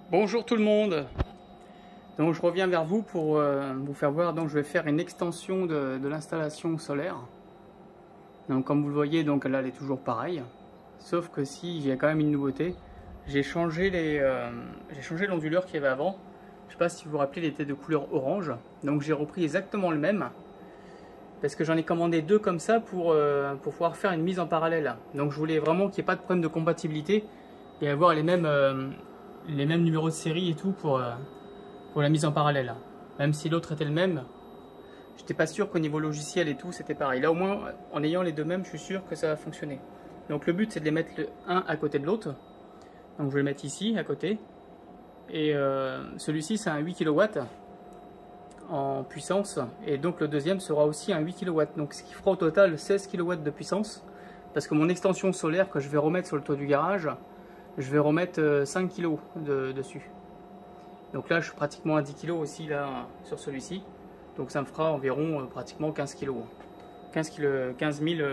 Bonjour tout le monde. Donc je reviens vers vous pour vous faire voir. Donc je vais faire une extension de l'installation solaire. Donc comme vous le voyez, donc là elle est toujours pareille. Sauf que si j'ai quand même une nouveauté, j'ai changé l'onduleur qu'il y avait avant. Je sais pas si vous vous rappelez, il était de couleur orange. Donc j'ai repris exactement le même. Parce que j'en ai commandé deux comme ça pour pouvoir faire une mise en parallèle. Donc je voulais vraiment qu'il n'y ait pas de problème de compatibilité et avoir les mêmes numéros de série et tout pour la mise en parallèle. Même si l'autre était le même, j'étais pas sûr qu'au niveau logiciel et tout c'était pareil. Là au moins en ayant les deux mêmes, je suis sûr que ça va fonctionner. Donc le but c'est de les mettre un à côté de l'autre. Donc je vais le mettre ici à côté. Et celui-ci c'est un 8 kW en puissance. Et donc le deuxième sera aussi un 8 kW. Donc ce qui fera au total 16 kW de puissance. Parce que mon extension solaire que je vais remettre sur le toit du garage, je vais remettre 5 kg dessus. Donc là je suis pratiquement à 10 kg aussi là sur celui-ci. Donc ça me fera environ pratiquement 15 kg. 15 000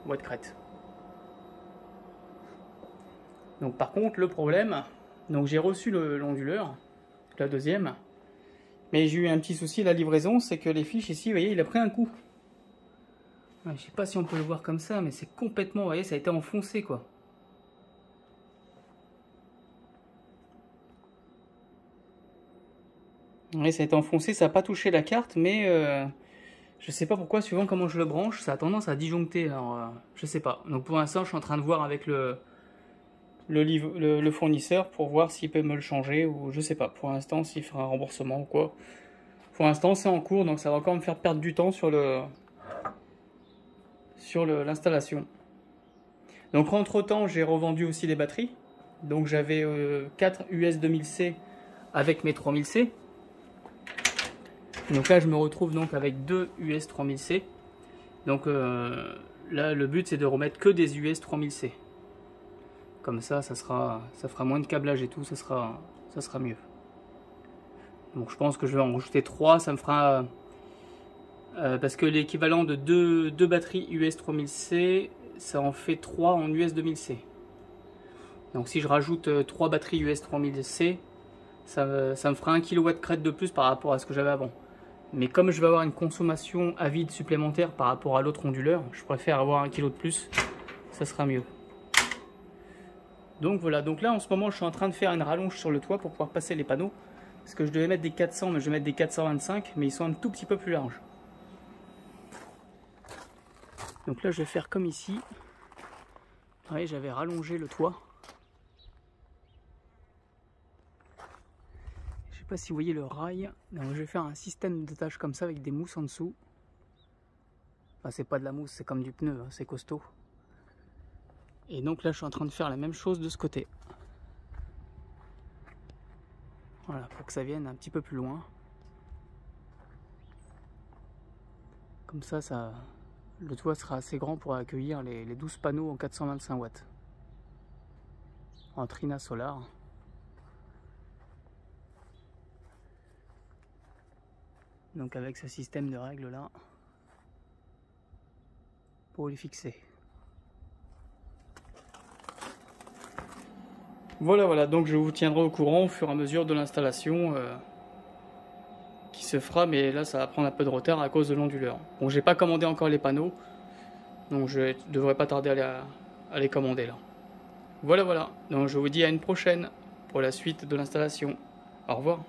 watts crête. Donc par contre le problème, donc j'ai reçu l'onduleur, la deuxième. Mais j'ai eu un petit souci à la livraison, c'est que les fiches ici, vous voyez, il a pris un coup. Je ne sais pas si on peut le voir comme ça, mais c'est complètement, vous voyez, ça a été enfoncé quoi. Oui, ça a été enfoncé, ça n'a pas touché la carte, mais je sais pas pourquoi, suivant comment je le branche, ça a tendance à disjoncter. Alors, je sais pas. Donc pour l'instant, je suis en train de voir avec le fournisseur pour voir s'il peut me le changer ou je sais pas. Pour l'instant, s'il fera un remboursement ou quoi. Pour l'instant, c'est en cours, donc ça va encore me faire perdre du temps sur l'installation. Donc entre temps, j'ai revendu aussi les batteries. Donc j'avais 4 US 2000C avec mes 3000C. Donc là je me retrouve donc avec 2 US 3000C. Donc là le but c'est de remettre que des US 3000C. Comme ça, ça fera moins de câblage et tout, ça sera mieux. Donc je pense que je vais en rajouter 3, ça me fera... parce que l'équivalent de 2 batteries US 3000C, ça en fait 3 en US 2000C. Donc si je rajoute 3 batteries US 3000C, ça me fera 1 kW crête de plus par rapport à ce que j'avais avant. Mais comme je vais avoir une consommation à vide supplémentaire par rapport à l'autre onduleur, je préfère avoir 1 kg de plus, ça sera mieux. Donc voilà, donc là en ce moment je suis en train de faire une rallonge sur le toit pour pouvoir passer les panneaux. Parce que je devais mettre des 400, mais je vais mettre des 425, mais ils sont un tout petit peu plus larges. Donc là je vais faire comme ici. Ouais, j'avais rallongé le toit. Je sais pas si vous voyez le rail. Donc je vais faire un système de tâches comme ça avec des mousses en dessous. Enfin c'est pas de la mousse, c'est comme du pneu, hein, c'est costaud. Et donc là je suis en train de faire la même chose de ce côté. Voilà, pour que ça vienne un petit peu plus loin. Comme ça, le toit sera assez grand pour accueillir les 12 panneaux en 425 watts. En Trina Solar. Donc avec ce système de règles là, pour les fixer. Voilà, donc je vous tiendrai au courant au fur et à mesure de l'installation qui se fera, mais là ça va prendre un peu de retard à cause de l'onduleur. Bon, j'ai pas commandé encore les panneaux, donc je devrais pas tarder à les commander là. Voilà, donc je vous dis à une prochaine pour la suite de l'installation. Au revoir.